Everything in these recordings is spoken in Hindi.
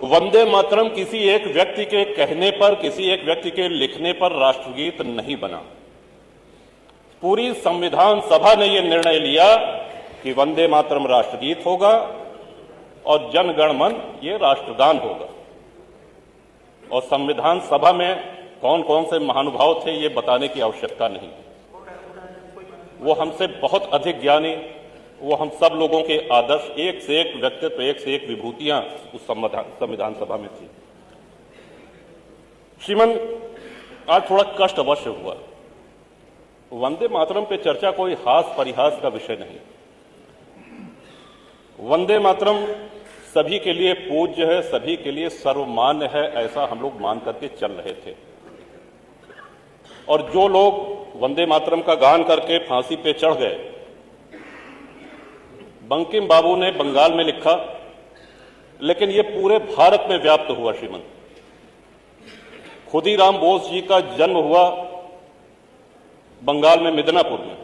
वंदे मातरम किसी एक व्यक्ति के कहने पर, किसी एक व्यक्ति के लिखने पर राष्ट्रगीत नहीं बना। पूरी संविधान सभा ने यह निर्णय लिया कि वंदे मातरम राष्ट्रगीत होगा और जन गण मन ये राष्ट्रगान होगा। और संविधान सभा में कौन कौन से महानुभाव थे ये बताने की आवश्यकता नहीं। वो हमसे बहुत अधिक ज्ञानी, वो हम सब लोगों के आदर्श, एक से एक व्यक्तित्व, एक से एक विभूतियां उस संविधान सभा में थी। श्रीमान, आज थोड़ा कष्ट अवश्य हुआ। वंदे मातरम पे चर्चा कोई हास परिहास का विषय नहीं। वंदे मातरम सभी के लिए पूज्य है, सभी के लिए सर्वमान्य है, ऐसा हम लोग मान करके चल रहे थे। और जो लोग वंदे मातरम का गान करके फांसी पे चढ़ गए, बंकिम बाबू ने बंगाल में लिखा, लेकिन यह पूरे भारत में व्याप्त हुआ। श्रीमान, खुदीराम बोस जी का जन्म हुआ बंगाल में मिदनापुर में,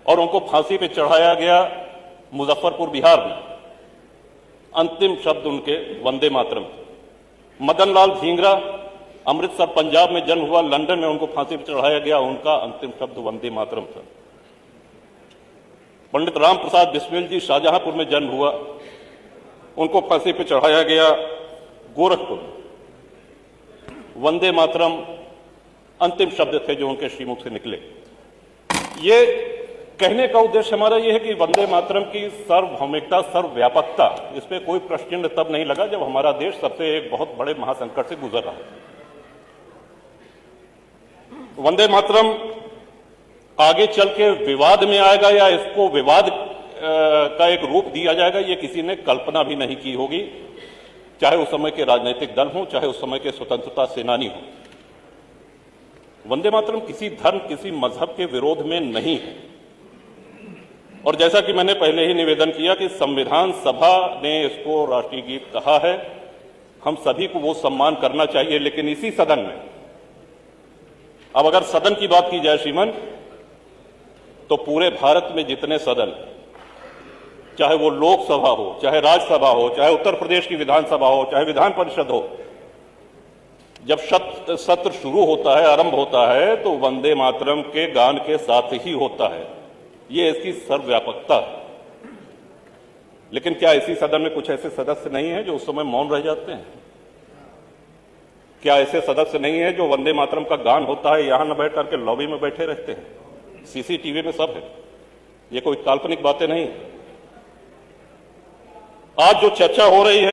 और उनको फांसी पे चढ़ाया गया मुजफ्फरपुर बिहार में। अंतिम शब्द उनके वंदे मातरम। मदन लाल ढींगरा अमृतसर पंजाब में जन्म हुआ, लंदन में उनको फांसी पर चढ़ाया गया, उनका अंतिम शब्द वंदे मातरम था। पंडित राम प्रसाद बिस्मिल जी शाहजहांपुर में जन्म हुआ, उनको फांसी पर चढ़ाया गया गोरखपुर में। वंदे मातरम अंतिम शब्द थे जो उनके श्रीमुख से निकले। ये कहने का उद्देश्य हमारा यह है कि वंदे मातरम की सार्वभौमिकता, सर्वव्यापकता, इस पर कोई प्रश्न चिन्ह तब नहीं लगा जब हमारा देश सबसे एक बहुत बड़े महासंकट से गुजर रहा है। वंदे मातरम आगे चल के विवाद में आएगा या इसको विवाद का एक रूप दिया जाएगा, ये किसी ने कल्पना भी नहीं की होगी, चाहे उस समय के राजनीतिक दल हों, चाहे उस समय के स्वतंत्रता सेनानी हों। वंदे मातरम किसी धर्म, किसी मजहब के विरोध में नहीं है। और जैसा कि मैंने पहले ही निवेदन किया कि संविधान सभा ने इसको राष्ट्रीय गीत कहा है, हम सभी को वो सम्मान करना चाहिए। लेकिन इसी सदन में, अब अगर सदन की बात की जाए श्रीमान, तो पूरे भारत में जितने सदन, चाहे वो लोकसभा हो, चाहे राज्यसभा हो, चाहे उत्तर प्रदेश की विधानसभा हो, चाहे विधान परिषद हो, जब सत्र शुरू होता है, आरंभ होता है, तो वंदे मातरम के गान के साथ ही होता है। ये इसकी सर्वव्यापकता है। लेकिन क्या इसी सदन में कुछ ऐसे सदस्य नहीं हैं जो उस समय मौन रह जाते हैं? क्या ऐसे सदस्य नहीं है जो वंदे मातरम का गान होता है यहां न बैठ करके लॉबी में बैठे रहते हैं? सीसीटीवी में सब है, ये कोई काल्पनिक बातें नहीं। आज जो चर्चा हो रही है